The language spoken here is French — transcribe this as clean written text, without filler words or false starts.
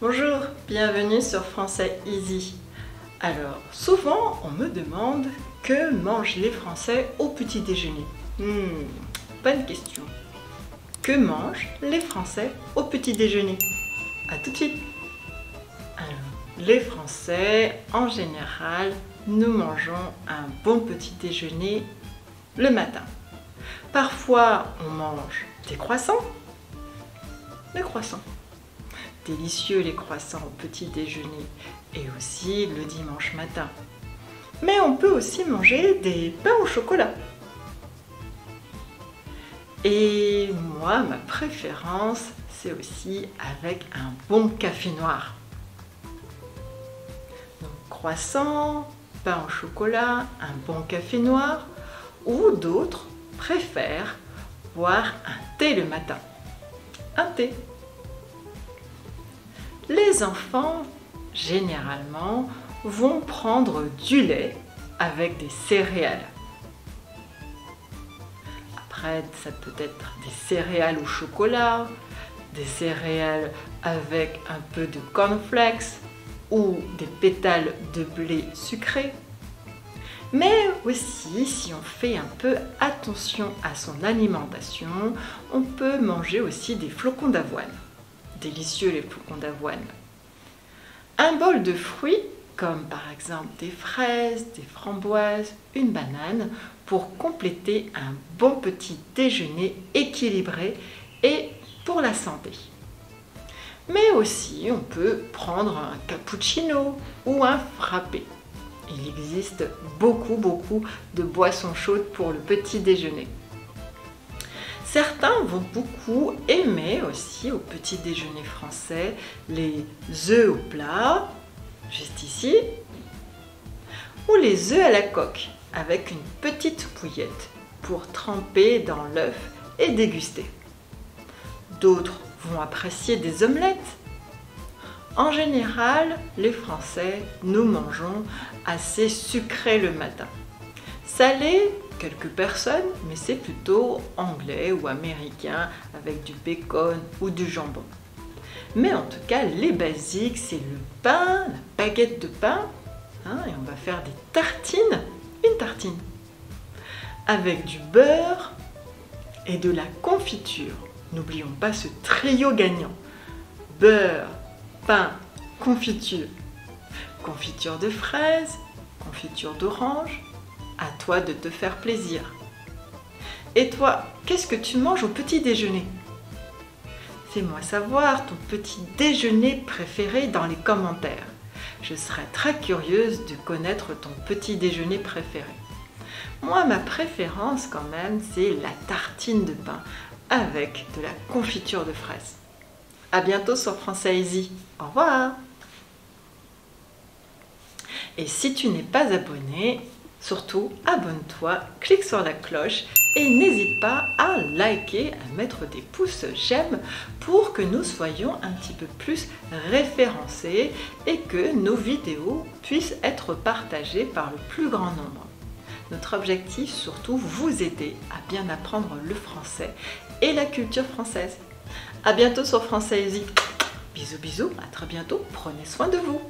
Bonjour, bienvenue sur Français Easy. Alors, souvent on me demande que mangent les Français au petit déjeuner. Bonne question. Que mangent les Français au petit déjeuner? A tout de suite. Alors, les Français, en général, nous mangeons un bon petit déjeuner le matin. Parfois, on mange des croissants. Les croissants. Délicieux les croissants au petit déjeuner et aussi le dimanche matin. Mais on peut aussi manger des pains au chocolat. Et moi, ma préférence, c'est aussi avec un bon café noir. Donc croissant, pain au chocolat, un bon café noir, ou d'autres préfèrent boire un thé le matin. Un thé. Les enfants, généralement, vont prendre du lait avec des céréales. Après, ça peut être des céréales au chocolat, des céréales avec un peu de cornflakes ou des pétales de blé sucré. Mais aussi, si on fait un peu attention à son alimentation, on peut manger aussi des flocons d'avoine. Délicieux les flocons d'avoine. Un bol de fruits, comme par exemple des fraises, des framboises, une banane, pour compléter un bon petit déjeuner équilibré et pour la santé. Mais aussi, on peut prendre un cappuccino ou un frappé. Il existe beaucoup de boissons chaudes pour le petit déjeuner. Certains vont beaucoup aimer aussi au petit déjeuner français les œufs au plat, juste ici, ou les œufs à la coque avec une petite bouillette pour tremper dans l'œuf et déguster. D'autres vont apprécier des omelettes. En général, les Français, nous mangeons assez sucré le matin. Salé, quelques personnes, mais c'est plutôt anglais ou américain avec du bacon ou du jambon. Mais en tout cas, les basiques, c'est le pain, la baguette de pain, et on va faire des tartines, une tartine, avec du beurre et de la confiture. N'oublions pas ce trio gagnant. Beurre, pain, confiture. Confiture de fraises, confiture d'orange. À toi de te faire plaisir. Et toi, qu'est-ce que tu manges au petit déjeuner? Fais-moi savoir ton petit déjeuner préféré dans les commentaires. Je serais très curieuse de connaître ton petit déjeuner préféré. Moi, ma préférence quand même, c'est la tartine de pain avec de la confiture de fraises. À bientôt sur Français Easy. Au revoir. Et si tu n'es pas abonné, surtout, abonne-toi, clique sur la cloche et n'hésite pas à liker, à mettre des pouces j'aime pour que nous soyons un petit peu plus référencés et que nos vidéos puissent être partagées par le plus grand nombre. Notre objectif, surtout, vous aider à bien apprendre le français et la culture française. À bientôt sur Français Easy. Bisous, bisous, à très bientôt, prenez soin de vous.